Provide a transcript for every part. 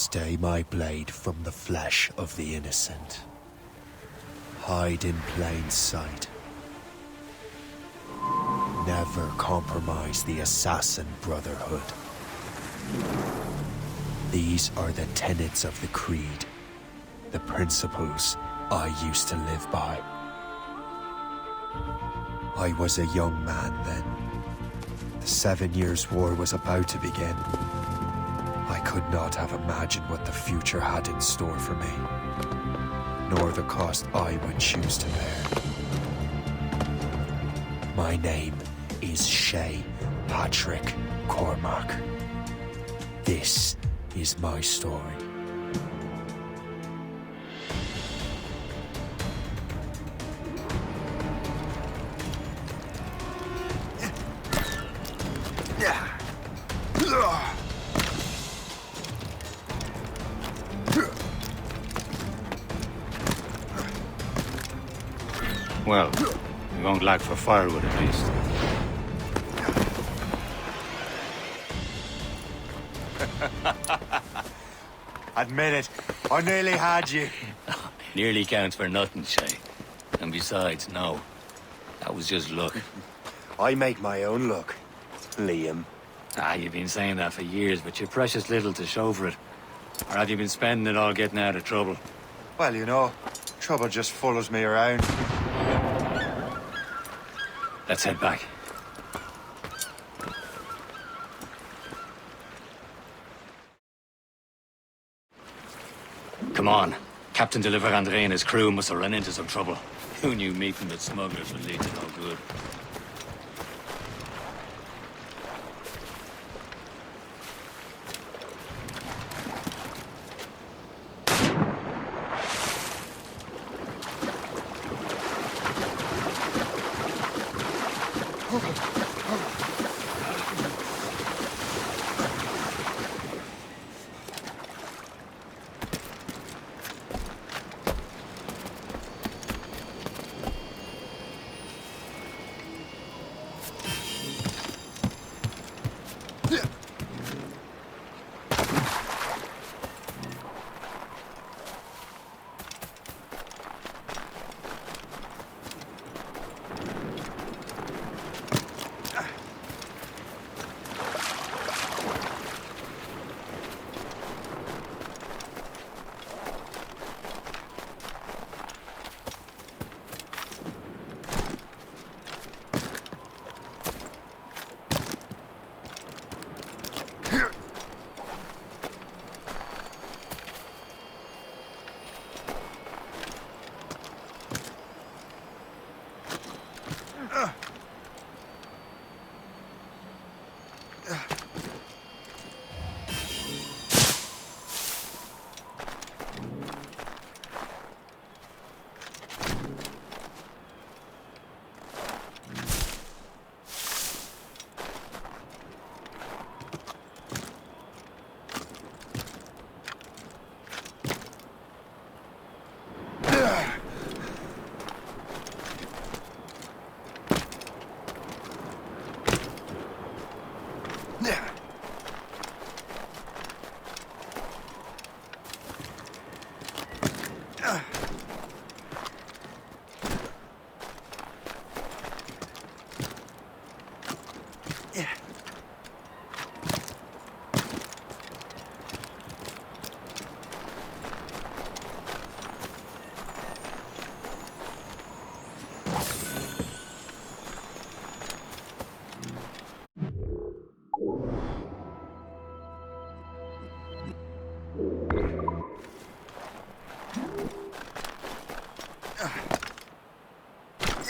Stay my blade from the flesh of the innocent. Hide in plain sight. Never compromise the Assassin Brotherhood. These are the tenets of the Creed, the principles I used to live by. I was a young man then. The 7 Years' War was about to begin. I could not have imagined what the future had in store for me, nor the cost I would choose to bear. My name is Shay Patrick Cormac. This is my story. Well, we won't lack for firewood at least. Admit it, I nearly had you. Nearly counts for nothing, Shay. And besides, no. That was just luck. I make my own luck, Liam. You've been saying that for years, but you're precious little to show for it. Or have you been spending it all getting out of trouble? Well, you know, trouble just follows me around. Let's head back. Come on. Captain de Andre and his crew must have run into some trouble. Who knew meeting with smugglers would lead to no good?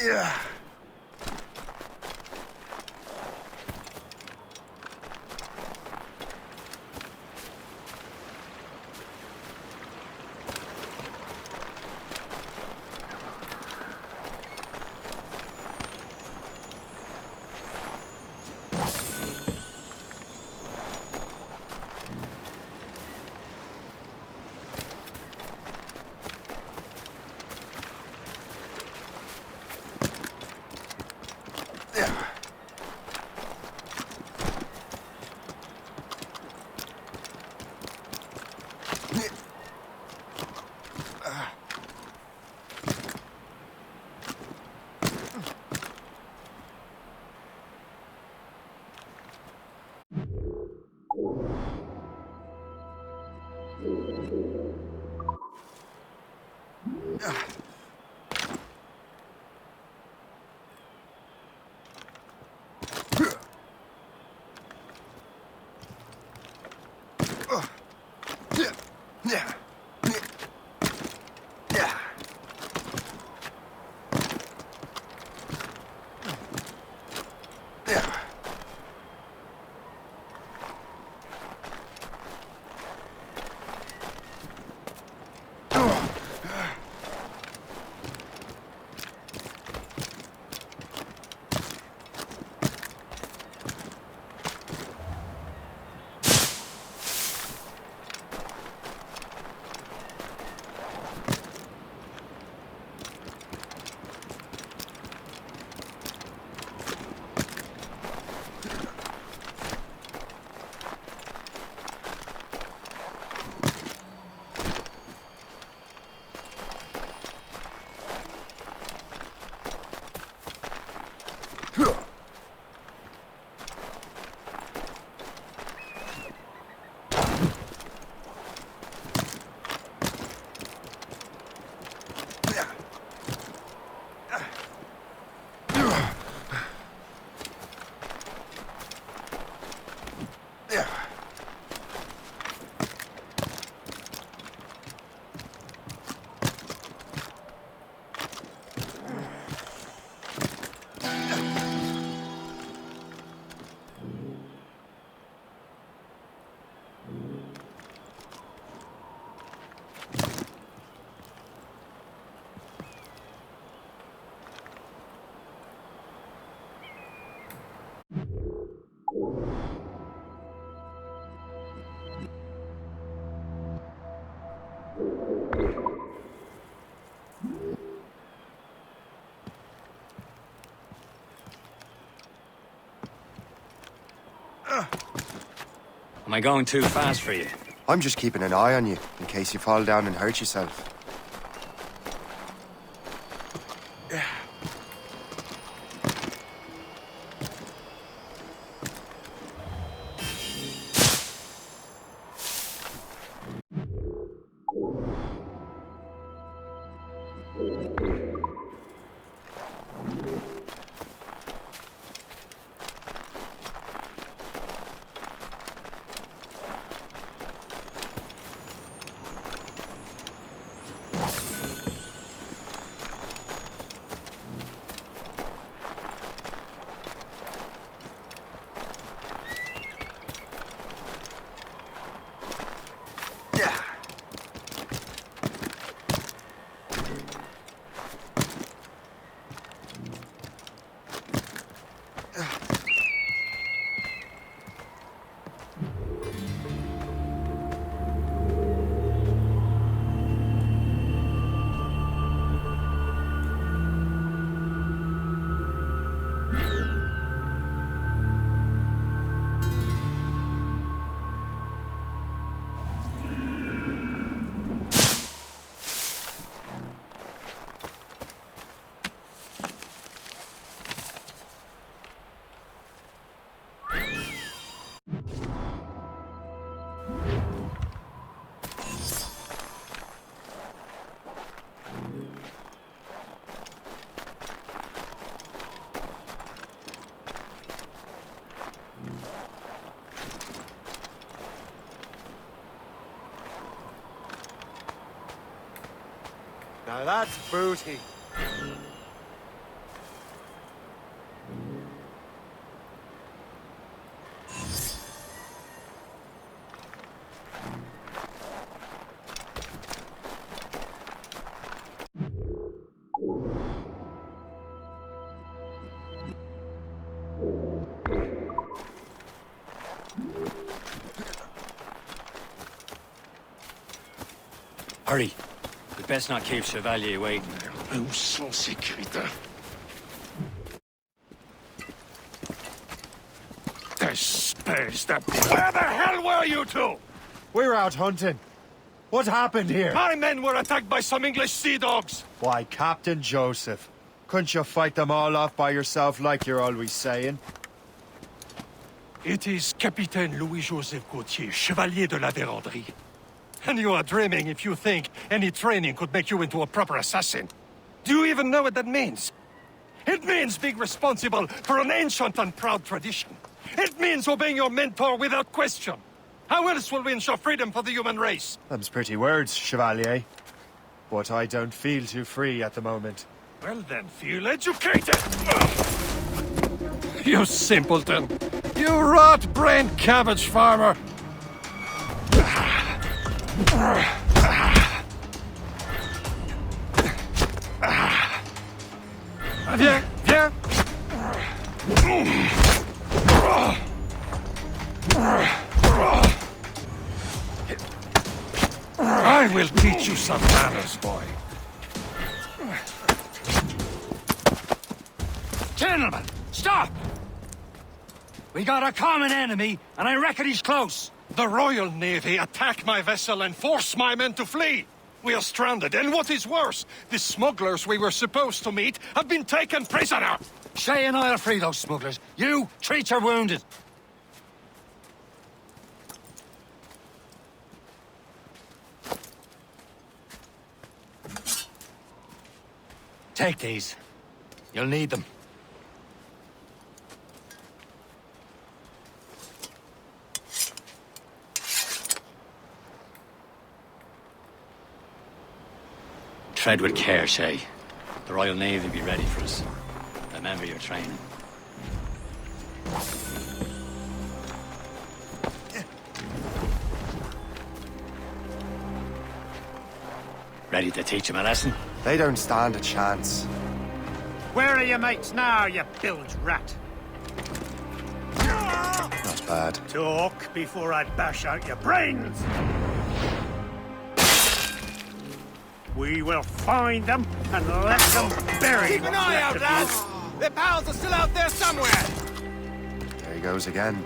Yeah. Am I going too fast for you? I'm just keeping an eye on you, in case you fall down and hurt yourself. Now that's booty. Hurry. We'd best not keep Chevalier waiting. Où sont ces crétins? Espèce de... Where the hell were you two? We're out hunting. What happened here? My men were attacked by some English sea dogs. Why, Captain Joseph. Couldn't you fight them all off by yourself like you're always saying? It is Capitaine Louis-Joseph Gauthier, Chevalier de la Vérendrye. And you are dreaming if you think any training could make you into a proper assassin. Do you even know what that means? It means being responsible for an ancient and proud tradition. It means obeying your mentor without question. How else will we ensure freedom for the human race? Them's pretty words, Chevalier. But I don't feel too free at the moment. Well then, feel educated! You simpleton! You rot-brained cabbage farmer! Viens, viens! I will teach you some manners, boy. Gentlemen, stop! We got a common enemy, and I reckon he's close. The Royal Navy attack my vessel and force my men to flee. We are stranded, and what is worse, the smugglers we were supposed to meet have been taken prisoner. Shay and I'll free those smugglers. You, treat your wounded. Take these. You'll need them. Tread with care, Shay. The Royal Navy will be ready for us. Remember your training. Ready to teach him a lesson? They don't stand a chance. Where are your mates now, you bilge rat? Not bad. Talk before I bash out your brains! We will find them and let them bury Keep an eye out, lads! Their pals are still out there somewhere! There he goes again.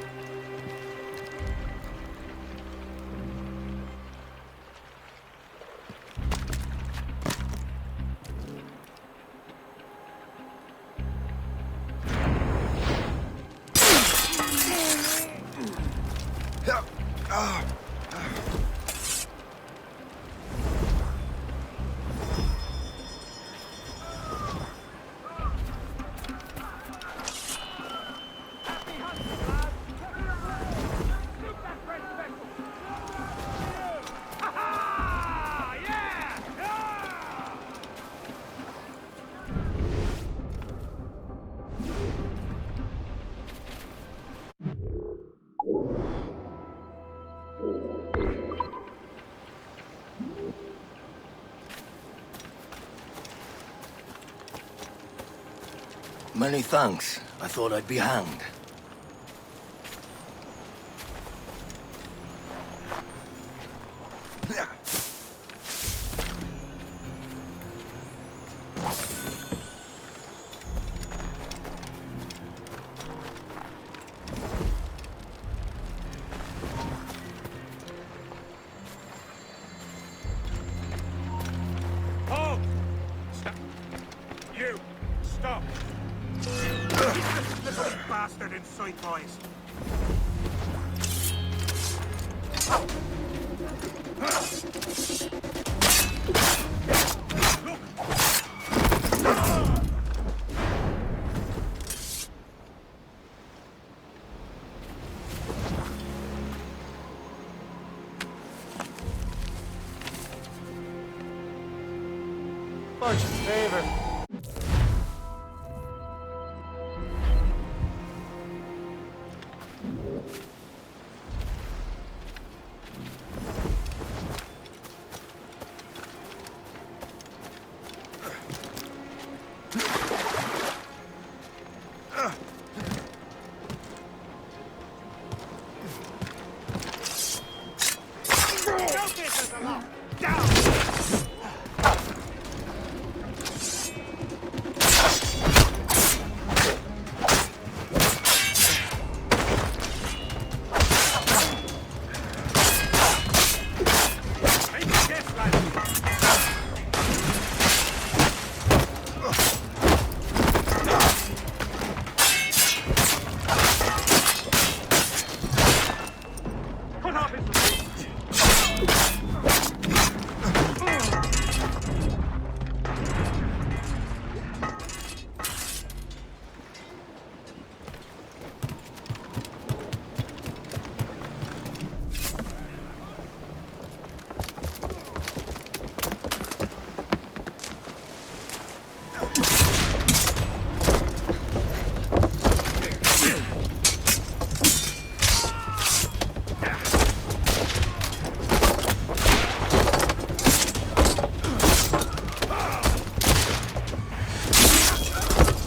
Many thanks. I thought I'd be hanged. Halt! Stop. You! Stop! Keep this little bastard in sight, boys. Much favor.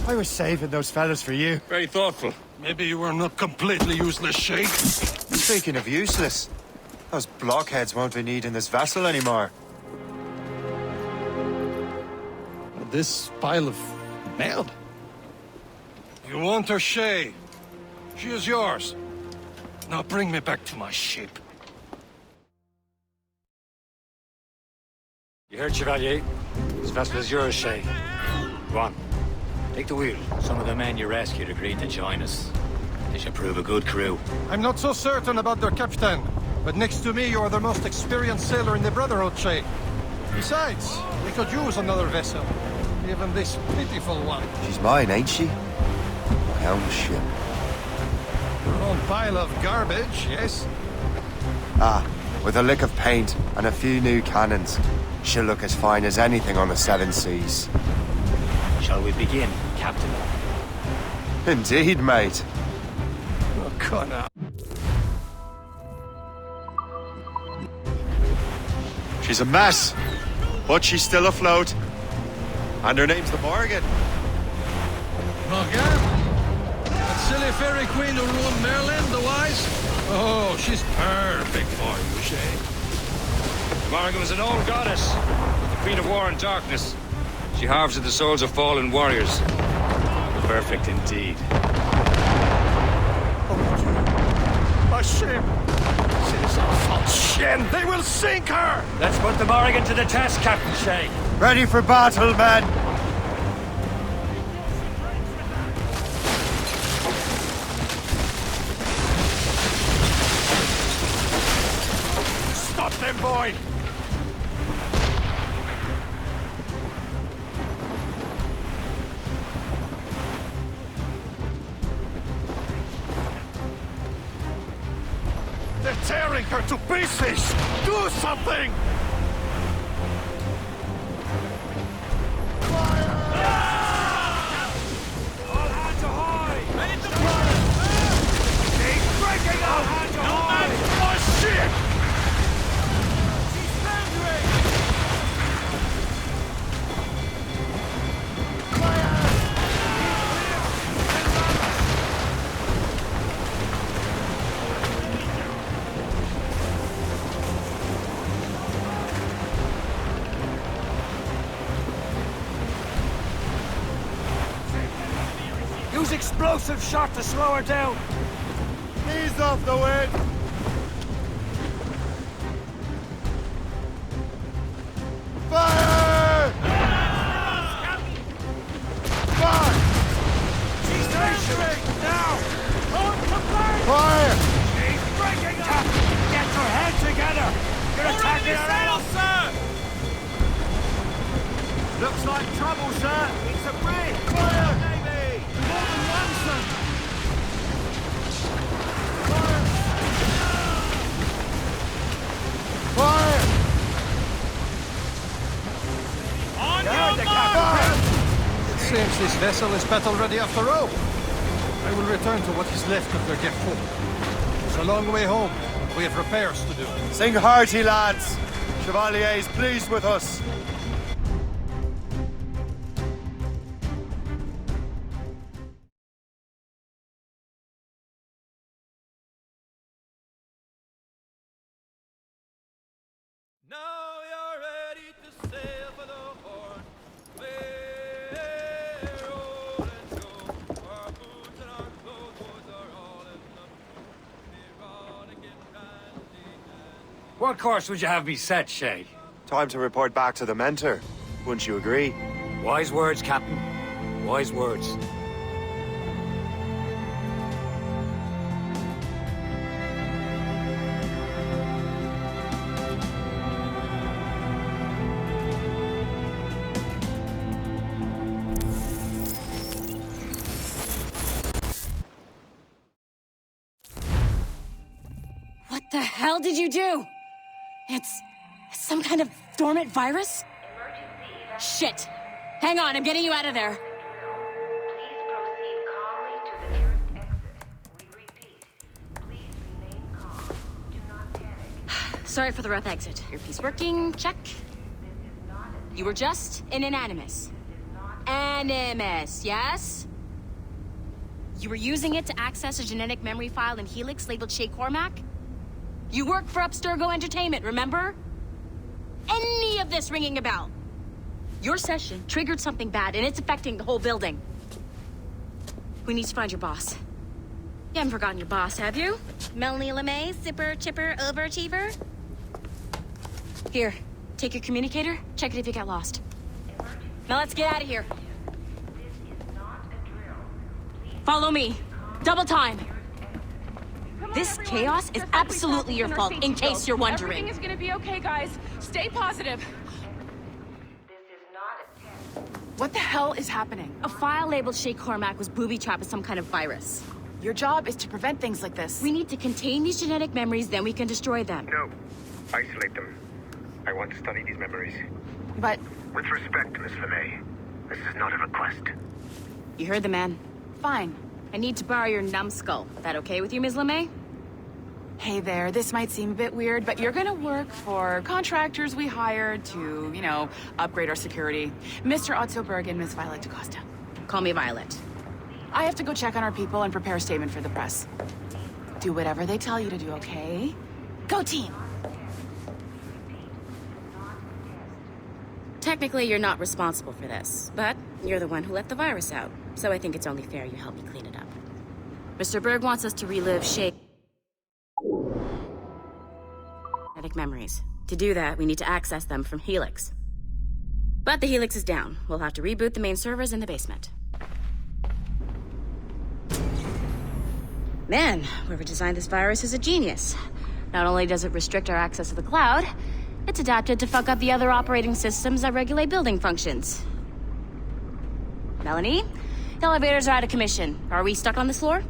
I was saving those fellas for you. Very thoughtful. Maybe you were not completely useless, Shay. Speaking of useless, those blockheads won't be needing this vessel anymore. This pile of merd? You want her, Shay? She is yours. Now bring me back to my ship. You heard, Chevalier? This vessel is yours, Shay. Go on. Take the wheel. Some of the men you rescued agreed to join us. They should prove a good crew. I'm not so certain about their captain, but next to me you are the most experienced sailor in the Brotherhood, Shay. Besides, we could use another vessel. Even this pitiful one. She's mine, ain't she? My own ship. Your own pile of garbage, yes? Ah, with a lick of paint and a few new cannons, she'll look as fine as anything on the seven seas. Shall we begin, Captain? Indeed, mate. Oh, Connor. She's a mess, but she's still afloat. And her name's the Morgan. Morgan? That silly fairy queen who ruined Merlin, the wise? Oh, she's perfect for you, Shay. Morgan was an old goddess, the queen of war and darkness. She harvested the souls of fallen warriors. Perfect indeed. My ship! She's a false shin! They will sink her! Let's put the Morrigan to the test, Captain Shay. Ready for battle, men! tearing her to pieces! Do something! All hands ahoy! Ready to fire! She's breaking all hands ahoy! Oh, shit! She's surrendering! Use explosive shot to slow her down! Ease off the wind! Fire! Fire! She's stationary! Now! On to fire! Fire! She's breaking up! Get your head together! You're attacking her out! Sir! Looks like trouble, sir! It's a brig! Fire! Navy! More than one, sir! Fire! On your mark! It seems this vessel is battle ready after all. I will return to what is left of their gift home. It's a long way home. We have repairs to do. Sing hearty, lads! Chevalier is pleased with us. Now you're ready to sail for the Horn. We're rolling through. Our boots and our clothes are all in the erotic and randy. What course would you have me set, Shay? Time to report back to the mentor. Wouldn't you agree? Wise words, Captain. Wise words. What the hell did you do? It's some kind of dormant virus? Shit! Hang on, I'm getting you out of there. Please proceed calmly to the nearest exit. We repeat, please remain calm. Do not panic. Sorry for the rough exit. Earpiece working, check. This is not a You were just in an animus. Animus, yes? You were using it to access a genetic memory file in Helix labeled Shay Cormac? You work for Abstergo Entertainment, remember? Any of this ringing a bell? Your session triggered something bad, and it's affecting the whole building. We need to find your boss. You haven't forgotten your boss, have you? Melanie LeMay, zipper, chipper, overachiever? Here, take your communicator, check it if you get lost. Now let's get out of here. This is not a drill. Please Follow me. Double time. Come on, This everyone. chaos is Just absolutely like we your said, fault, in our in safety case zone. you're wondering. Everything is gonna be okay, guys. Stay positive. This is not a test. What the hell is happening? A file labeled Shay Cormac was booby-trapped with some kind of virus. Your job is to prevent things like this. We need to contain these genetic memories, then we can destroy them. No. Isolate them. I want to study these memories. But With respect, Miss LeMay, this is not a request. You heard the man. fine. I need to borrow your numbskull. That okay with you, Ms. LeMay? Hey there, this might seem a bit weird, but you're gonna work for contractors we hired to, upgrade our security. Mr. Otto Berg and Miss Violet DaCosta. Call me Violet. I have to go check on our people and prepare a statement for the press. Do whatever they tell you to do, okay? Go team! Technically, you're not responsible for this, but you're the one who let the virus out, so I think it's only fair you help me clean it up. Mr. Berg wants us to relive Shay genetic memories. To do that, we need to access them from Helix. But the Helix is down. We'll have to reboot the main servers in the basement. Man, whoever designed this virus is a genius. Not only does it restrict our access to the cloud, it's adapted to fuck up the other operating systems that regulate building functions. Melanie? The elevators are out of commission. Are we stuck on this floor?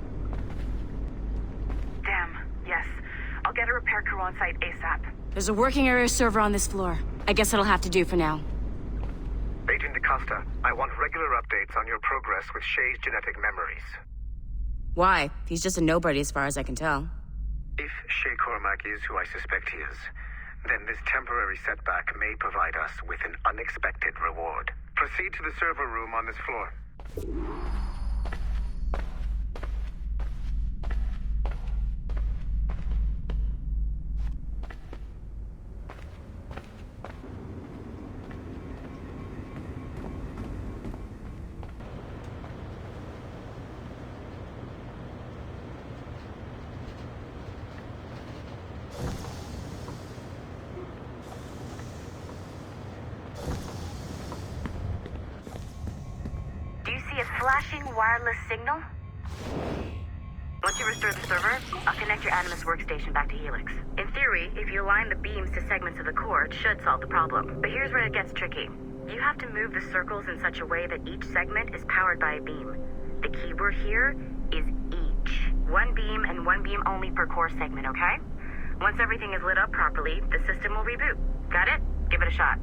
Damn, yes. I'll get Get a repair crew on site ASAP. There's a working area server on this floor. I guess it'll have to do for now. Agent DaCosta, I want regular updates on your progress with Shay's genetic memories. Why? He's just a nobody as far as I can tell. If Shay Cormac is who I suspect he is, then this temporary setback may provide us with an unexpected reward. Proceed to the server room on this floor. Flashing wireless signal? Once you restore the server, I'll connect your Animus workstation back to Helix. In theory, if you align the beams to segments of the core, it should solve the problem. But here's where it gets tricky. You have to move the circles in such a way that each segment is powered by a beam. The keyword here is each. One beam and one beam only per core segment, okay? Once everything is lit up properly, the system will reboot. Got it? Give it a shot.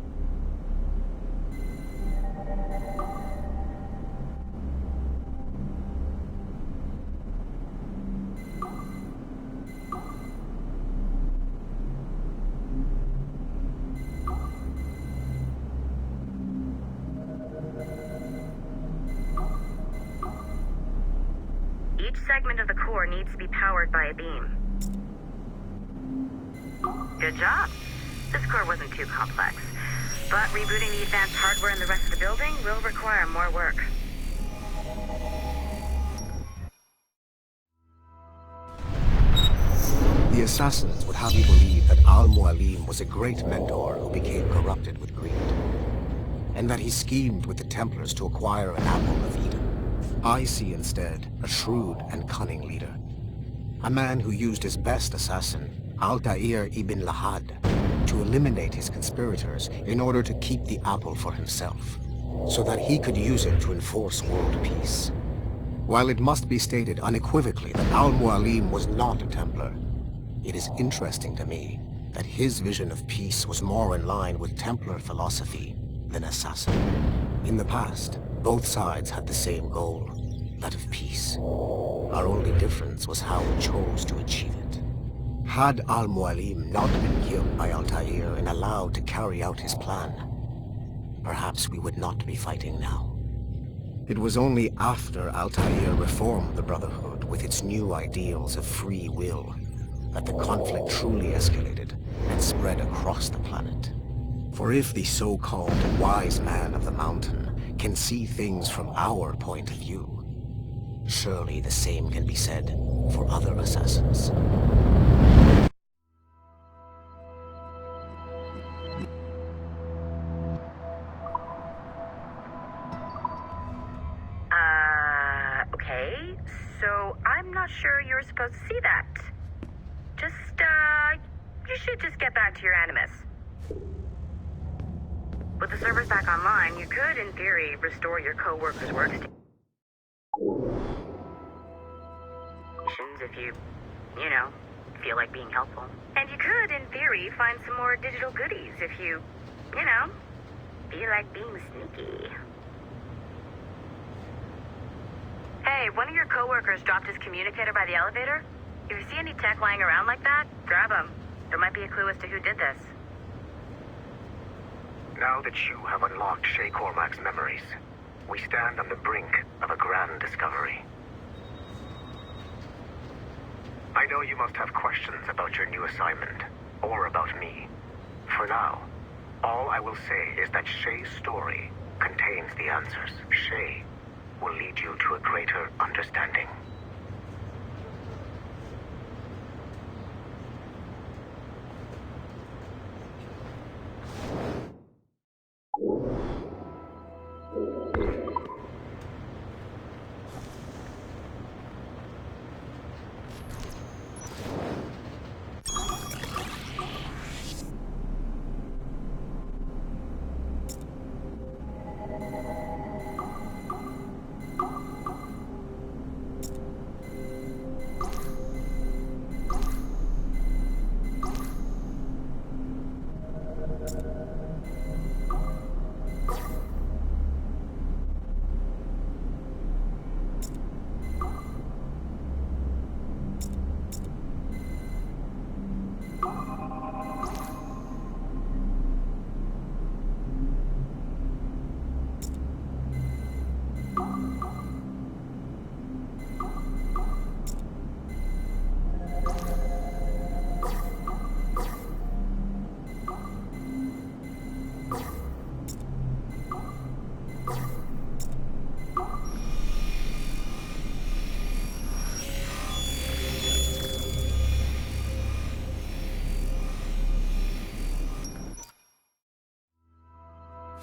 Each segment of the core needs to be powered by a beam. Good job. This core wasn't too complex, but rebooting the advanced hardware in the rest of the building will require more work. The assassins would have you believe that Al-Mualim was a great mentor who became corrupted with greed, and that he schemed with the Templars to acquire an apple of Eden. I see instead a shrewd and cunning leader. A man who used his best assassin, Altair ibn Lahad, to eliminate his conspirators in order to keep the apple for himself, so that he could use it to enforce world peace. While it must be stated unequivocally that Al-Mualim was not a Templar, it is interesting to me that his vision of peace was more in line with Templar philosophy than assassin. In the past, both sides had the same goal, that of peace. Our only difference was how we chose to achieve it. Had Al-Mualim not been killed by Altair and allowed to carry out his plan, perhaps we would not be fighting now. It was only after Altair reformed the Brotherhood with its new ideals of free will that the conflict truly escalated and spread across the planet. For if the so-called wise man of the mountain can see things from our point of view, surely the same can be said for other assassins. Okay, so I'm not sure you were supposed to see that. You should just get back to your Animus. With the servers back online, you could, in theory, restore your co-workers' workstations if you feel like being helpful. And you could, in theory, find some more digital goodies if you feel like being sneaky. Hey, one of your co-workers dropped his communicator by the elevator. If you see any tech lying around like that, grab them. There might be a clue as to who did this. Now that you have unlocked Shay Cormac's memories, we stand on the brink of a grand discovery. I know you must have questions about your new assignment, or about me. For now, all I will say is that Shay's story contains the answers. Shay will lead you to a greater understanding.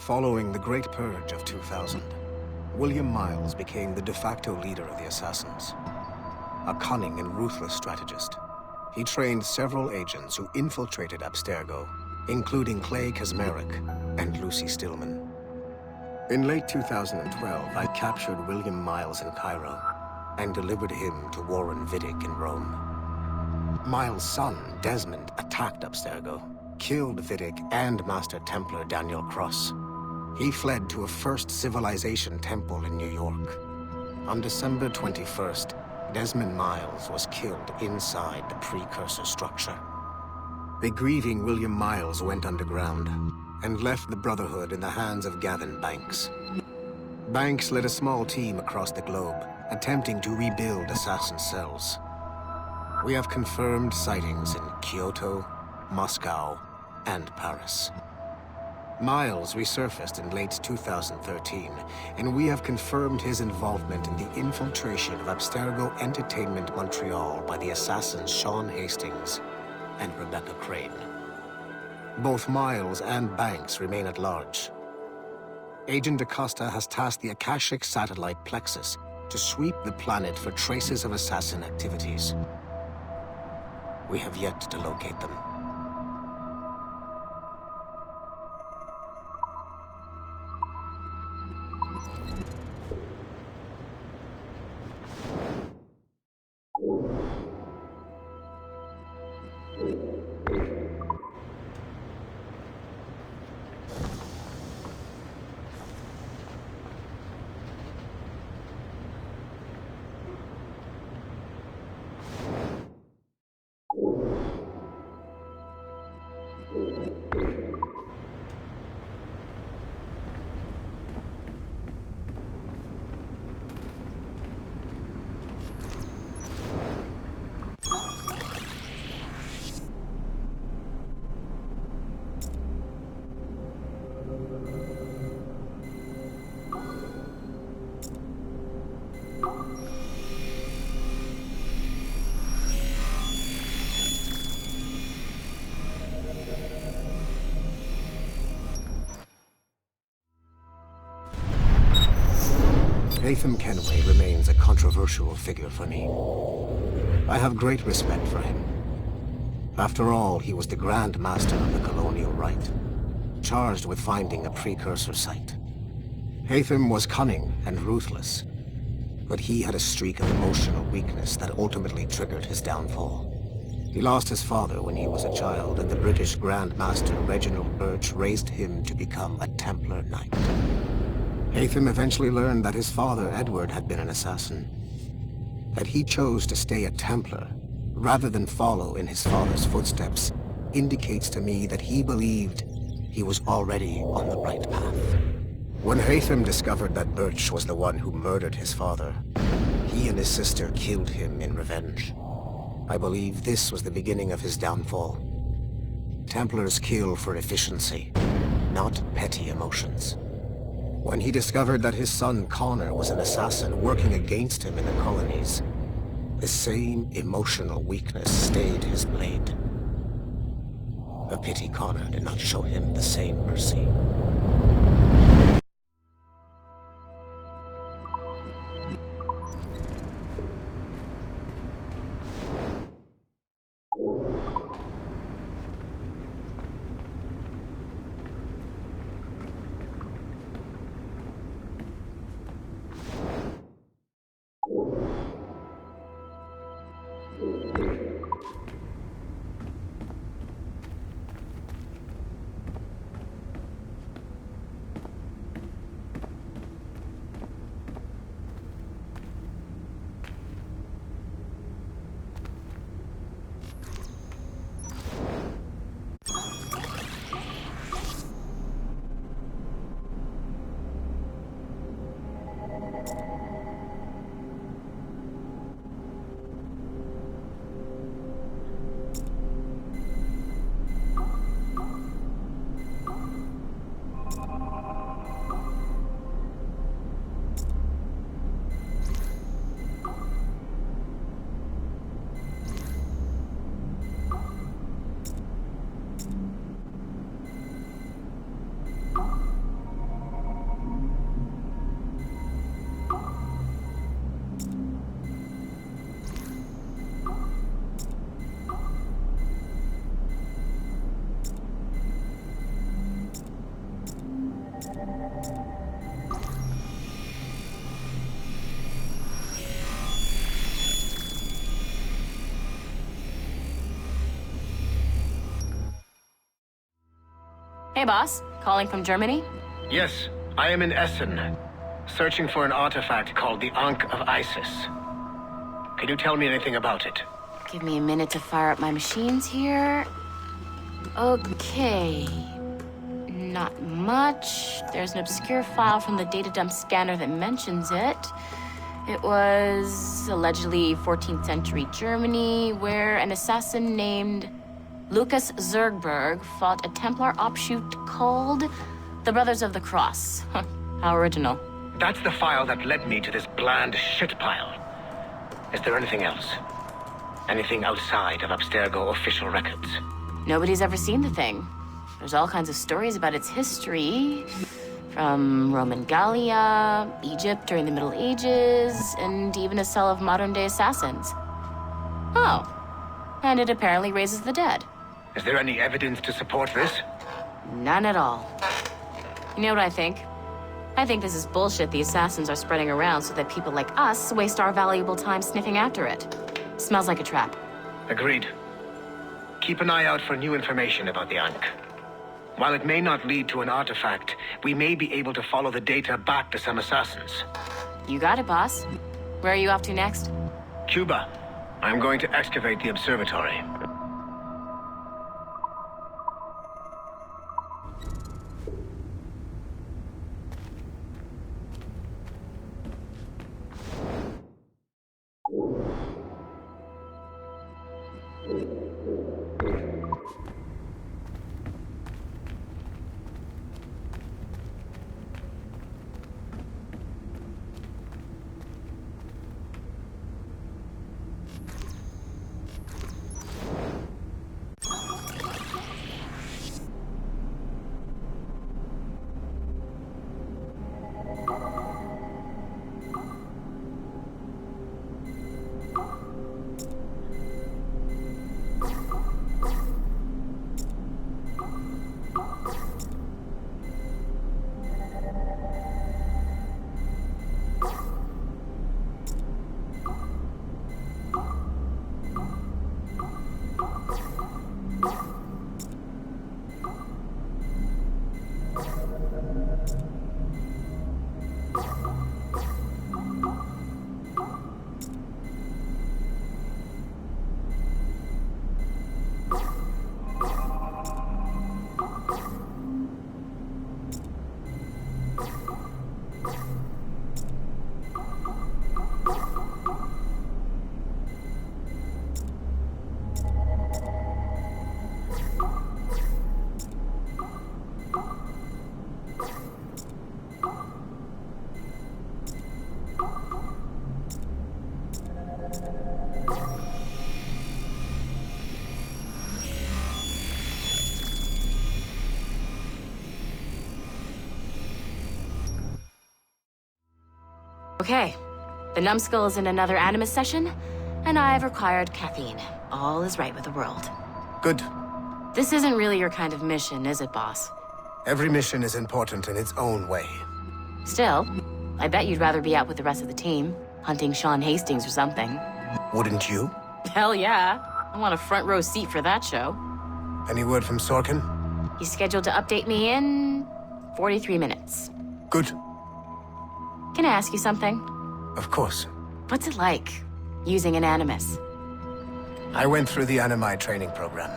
Following the Great Purge of 2000, William Miles became the de facto leader of the Assassins. A cunning and ruthless strategist, he trained several agents who infiltrated Abstergo, including Clay Kazmarek and Lucy Stillman. In late 2012, I captured William Miles in Cairo and delivered him to Warren Vidic in Rome. Miles' son, Desmond, attacked Abstergo, killed Vidic and Master Templar Daniel Cross. He fled to a First Civilization temple in New York. On December 21st, Desmond Miles was killed inside the precursor structure. The grieving William Miles went underground and left the Brotherhood in the hands of Gavin Banks. Banks led a small team across the globe, attempting to rebuild assassin cells. We have confirmed sightings in Kyoto, Moscow, and Paris. Miles resurfaced in late 2013, and we have confirmed his involvement in the infiltration of Abstergo Entertainment Montreal by the assassins Sean Hastings and Rebecca Crane. Both Miles and Banks remain at large. Agent Acosta has tasked the Akashic satellite Plexus to sweep the planet for traces of assassin activities. We have yet to locate them. Nathan Kenway remains a controversial figure for me. I have great respect for him. After all, he was the Grand Master of the Colonial Rite, charged with finding a precursor site. Hatham was cunning and ruthless, but he had a streak of emotional weakness that ultimately triggered his downfall. He lost his father when he was a child, and the British Grand Master Reginald Birch raised him to become a Templar Knight. Hatham eventually learned that his father, Edward, had been an assassin. That he chose to stay a Templar, rather than follow in his father's footsteps, indicates to me that he believed he was already on the right path. When Hatham discovered that Birch was the one who murdered his father, he and his sister killed him in revenge. I believe this was the beginning of his downfall. Templars kill for efficiency, not petty emotions. When he discovered that his son Connor was an assassin working against him in the colonies, the same emotional weakness stayed his blade. A pity Connor did not show him the same mercy. Hey, boss. Calling from Germany? Yes, I am in Essen, searching for an artifact called the Ankh of Isis. Can you tell me anything about it? Give me a minute to fire up my machines here. Okay. Not much. There's an obscure file from the data dump scanner that mentions it. It was allegedly 14th century Germany, where an assassin named Lucas Zergberg fought a Templar offshoot called the Brothers of the Cross. How original. That's the file that led me to this bland shit pile. Is there anything else? Anything outside of Abstergo official records? Nobody's ever seen the thing. There's all kinds of stories about its history. From Roman Gallia, Egypt during the Middle Ages, and even a cell of modern-day assassins. Oh. And it apparently raises the dead. Is there any evidence to support this? None at all. You know what I think? I think this is bullshit the assassins are spreading around so that people like us waste our valuable time sniffing after it. Smells like a trap. Agreed. Keep an eye out for new information about the Ankh. While it may not lead to an artifact, we may be able to follow the data back to some assassins. You got it, boss. Where are you off to next? Cuba. I'm going to excavate the observatory. Okay. The numbskull is in another Animus session, and I've required caffeine. All is right with the world. Good. This isn't really your kind of mission, is it, boss? Every mission is important in its own way. Still, I bet you'd rather be out with the rest of the team, hunting Sean Hastings or something. Wouldn't you? Hell yeah. I want a front row seat for that show. Any word from Sorkin? He's scheduled to update me in 43 minutes. Good. Can I ask you something? Of course. What's it like, using an Animus? I went through the Animai training program.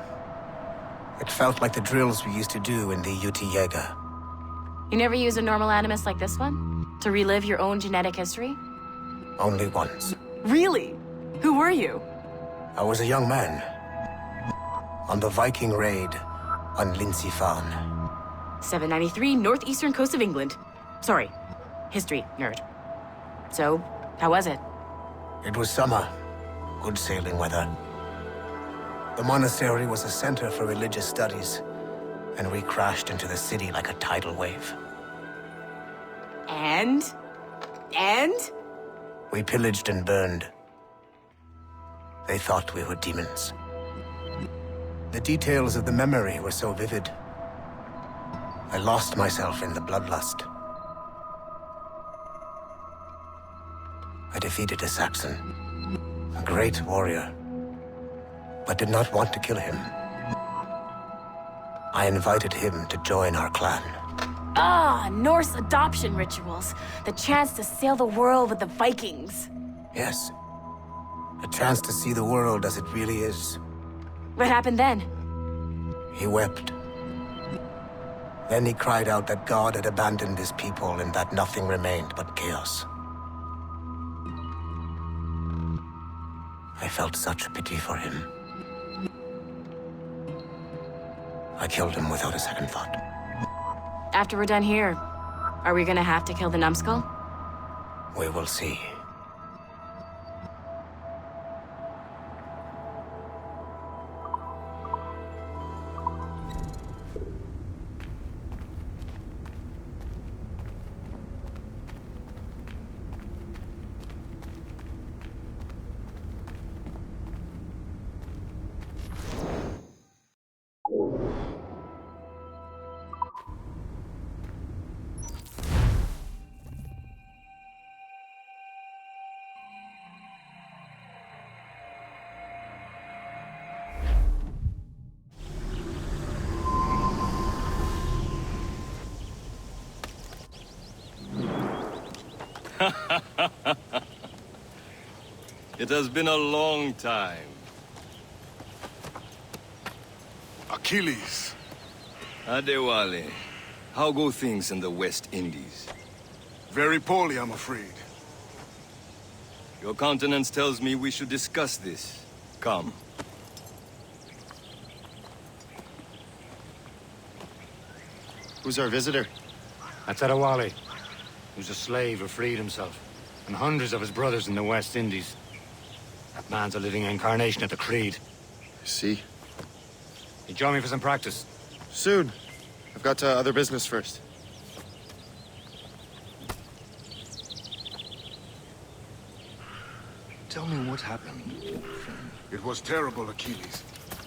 It felt like the drills we used to do in the UT Jaeger. You never use a normal Animus like this one? To relive your own genetic history? Only once. Really? Who were you? I was a young man. On the Viking raid on Lindsey Farm. 793, northeastern coast of England. Sorry, history nerd. So, how was it? It was summer. Good sailing weather. The monastery was a center for religious studies, and we crashed into the city like a tidal wave. And? We pillaged and burned. They thought we were demons. The details of the memory were so vivid. I lost myself in the bloodlust. I defeated a Saxon, a great warrior, but did not want to kill him. I invited him to join our clan. Ah, Norse adoption rituals. The chance to sail the world with the Vikings. Yes. A chance to see the world as it really is. What happened then? He wept. Then he cried out that God had abandoned his people and that nothing remained but chaos. I felt such pity for him. I killed him without a second thought. After we're done here, are we gonna have to kill the numbskull? We will see. It has been a long time. Achilles. Adewale, how go things in the West Indies? Very poorly, I'm afraid. Your countenance tells me we should discuss this. Come. Who's our visitor? That's Adewale, who's a slave who freed himself, and hundreds of his brothers in the West Indies. That man's a living incarnation of the Creed. I see. You join me for some practice? Soon. I've got other business first. Tell me what happened. It was terrible, Achilles.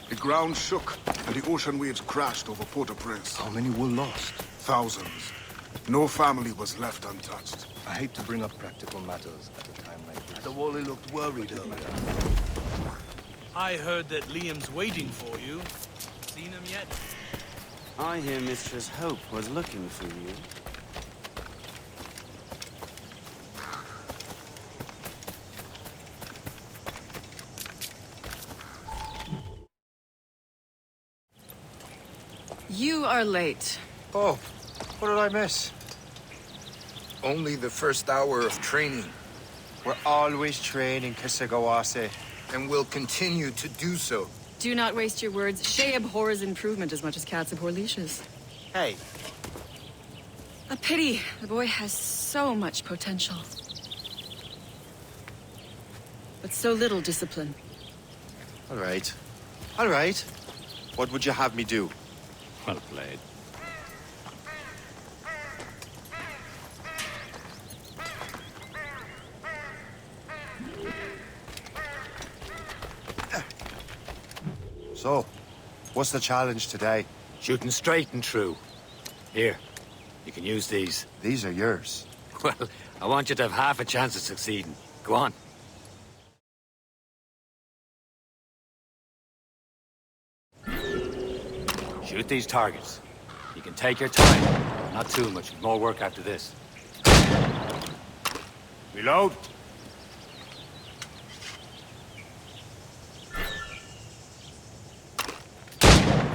The ground shook, and the ocean waves crashed over Port-au-Prince. How many were lost? Thousands. No family was left untouched. I hate to bring up practical matters at a time like this. The Wally looked worried earlier. I heard that Liam's waiting for you. Seen him yet? I hear Mistress Hope was looking for you. You are late. Oh, what did I miss? Only the first hour of training. We're always training, Kisagawase. And will continue to do so. Do not waste your words. Shay abhors improvement as much as cats abhor leashes. Hey. A pity. The boy has so much potential. But so little discipline. All right. All right. What would you have me do? Well played. So, what's the challenge today? Shooting straight and true. Here, you can use these. These are yours. Well, I want you to have half a chance of succeeding. Go on. Shoot these targets. You can take your time. Not too much. More work after this. Reload.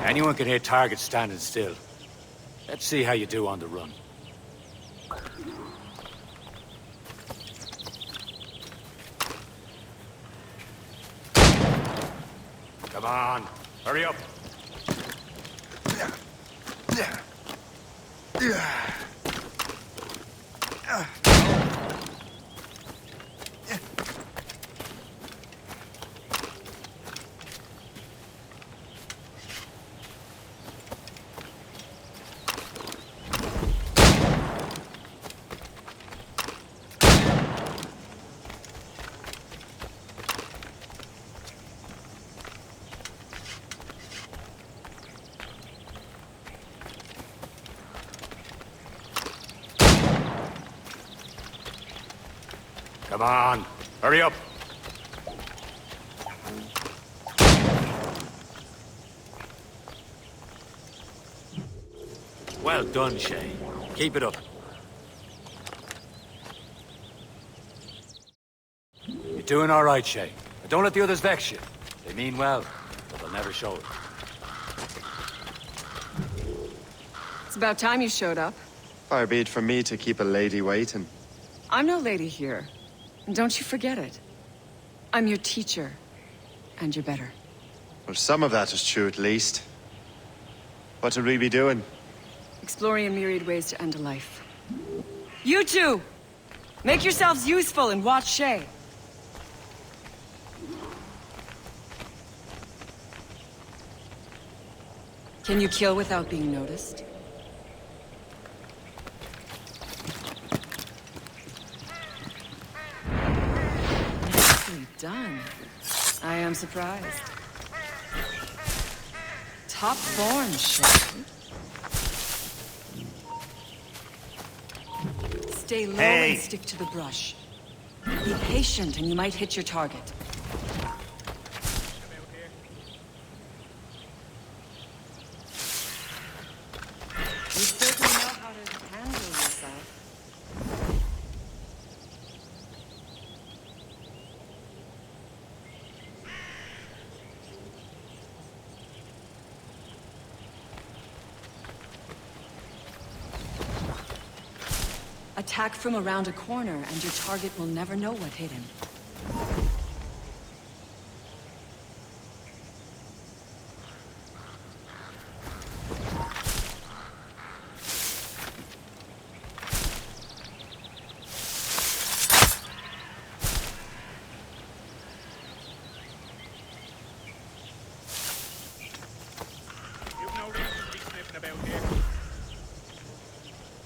Anyone can hit targets standing still. Let's see how you do on the run. Come on, hurry up. Come on, hurry up. Well done, Shay. Keep it up. You're doing all right, Shay. But don't let the others vex you. They mean well, but they'll never show it. It's about time you showed up. Far be it from me to keep a lady waiting. I'm no lady here. And don't you forget it. I'm your teacher. And you're better. Well, some of that is true at least. What would we be doing? Exploring a myriad ways to end a life. You two! Make yourselves useful and watch Shay. Can you kill without being noticed? Nicely done. I am surprised. Top form, Shay. Stay low and stick to the brush. Be patient and you might hit your target. You certainly know how to handle yourself. Attack from around a corner, and your target will never know what hit him.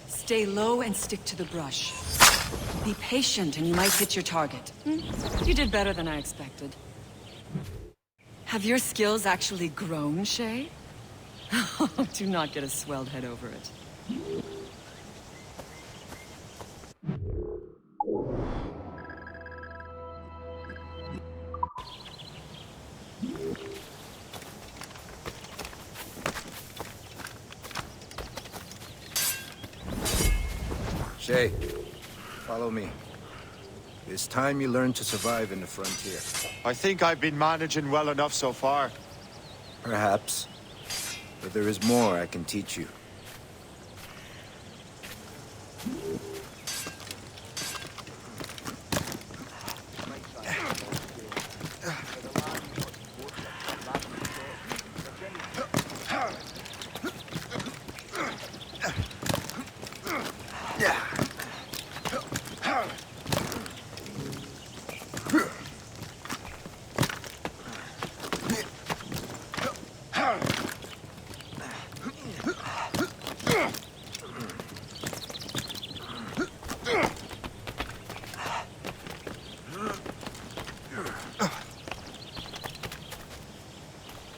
Stay low and stick to the brush. Be patient and you might hit your target. You did better than I expected. Have your skills actually grown, Shay? Do not get a swelled head over it. Shay, follow me. It's time you learn to survive in the frontier. I think I've been managing well enough so far. Perhaps. But there is more I can teach you.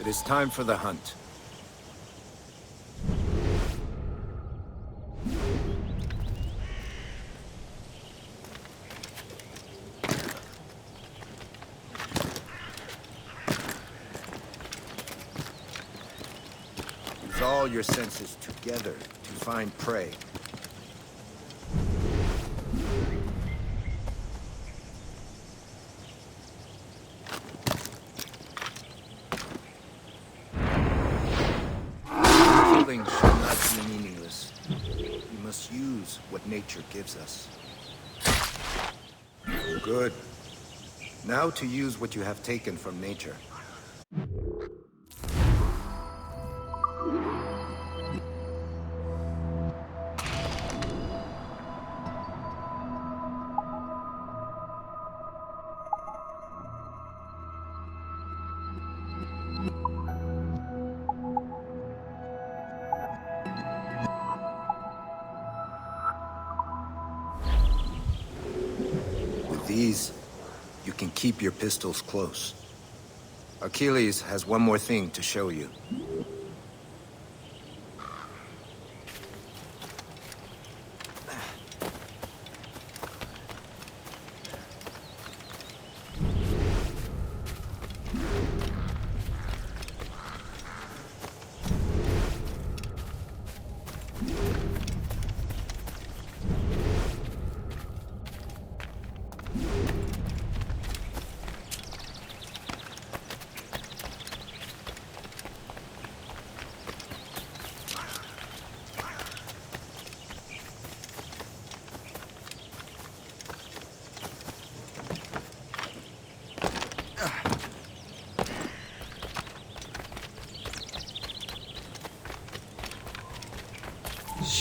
It is time for the hunt. Use all your senses together to find prey. Killing should not be meaningless. We must use what nature gives us. Good. Now to use what you have taken from nature. With these, you can keep your pistols close. Achilles has one more thing to show you.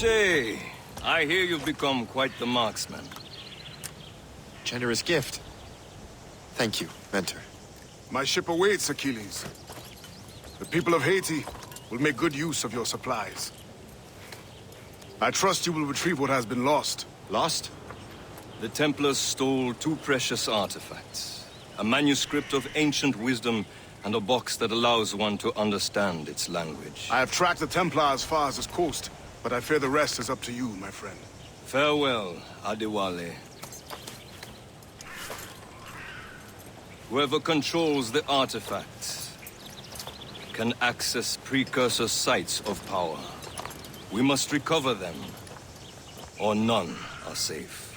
Shay, I hear you've become quite the marksman. Generous gift. Thank you, Mentor. My ship awaits, Achilles. The people of Haiti will make good use of your supplies. I trust you will retrieve what has been lost. Lost? The Templars stole 2 precious artifacts. A manuscript of ancient wisdom and a box that allows one to understand its language. I have tracked the Templar as far as this coast, but I fear the rest is up to you, my friend. Farewell, Adewale. Whoever controls the artifacts can access precursor sites of power. We must recover them, or none are safe.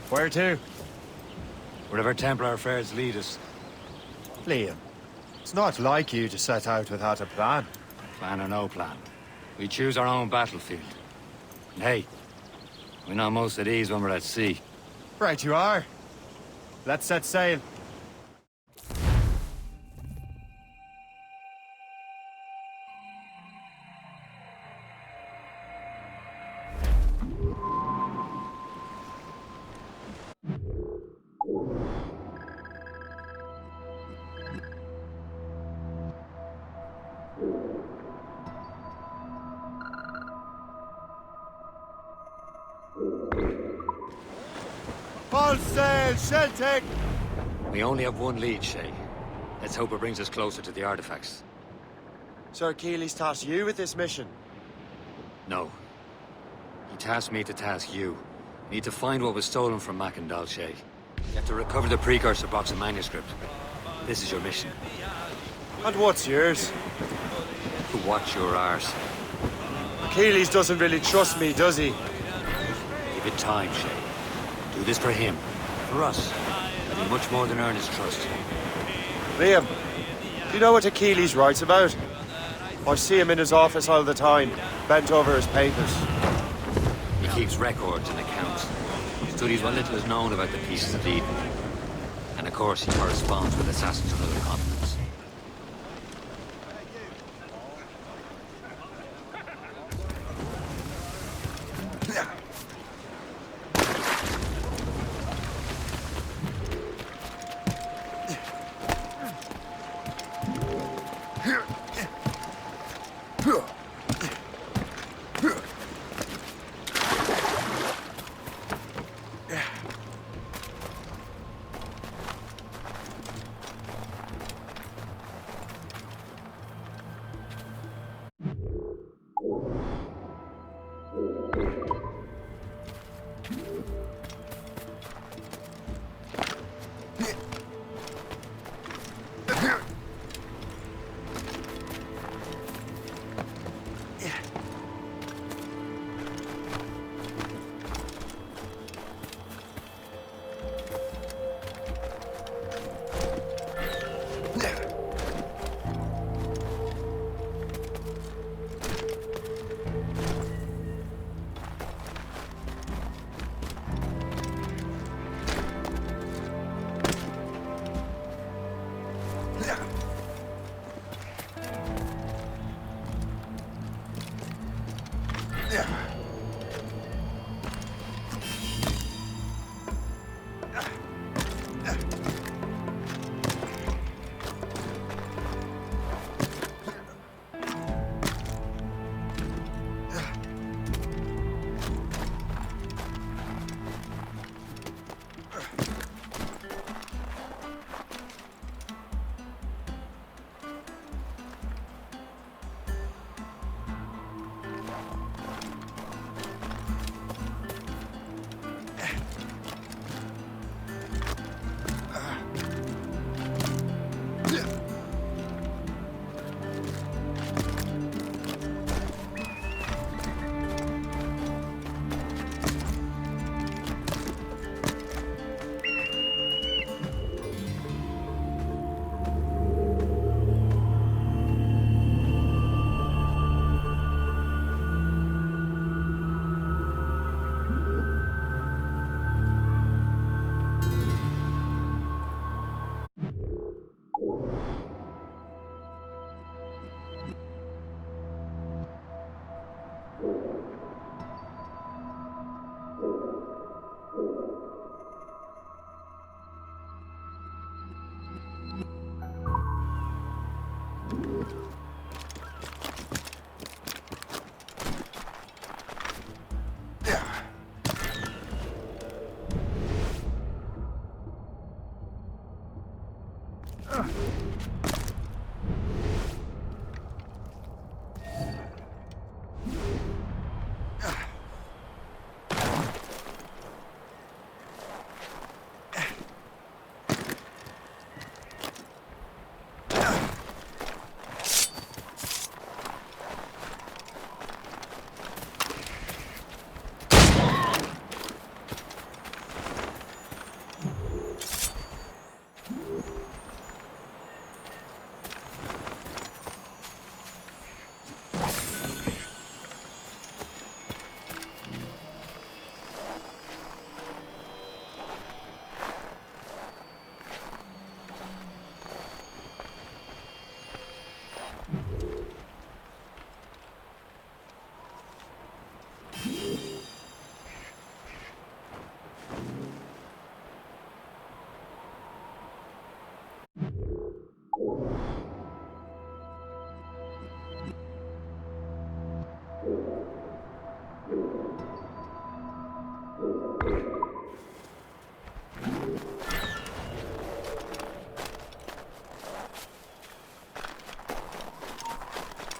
Where to? Wherever Templar affairs lead us. Liam, it's not like you to set out without a plan. Plan or no plan. We choose our own battlefield. And hey, we know most of these when we're at sea. Right you are. Let's set sail. All sail, Celtic! We only have one lead, Shay. Let's hope it brings us closer to the artifacts. Sir Achilles tasked you with this mission. No. He tasked me to task you. We need to find what was stolen from Macandal, Shay. You have to recover the precursor box and manuscript. This is your mission. And what's yours? To watch your arse. Achilles doesn't really trust me, does he? Give it time, Shay. Do this for him. For us. It'll do much more than earn his trust. Liam, do you know what Achilles writes about? I see him in his office all the time, bent over his papers. He keeps records and accounts. Studies what little is known about the pieces of Eden. And of course, he corresponds with assassins on other continents.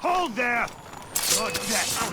Hold there! Good death!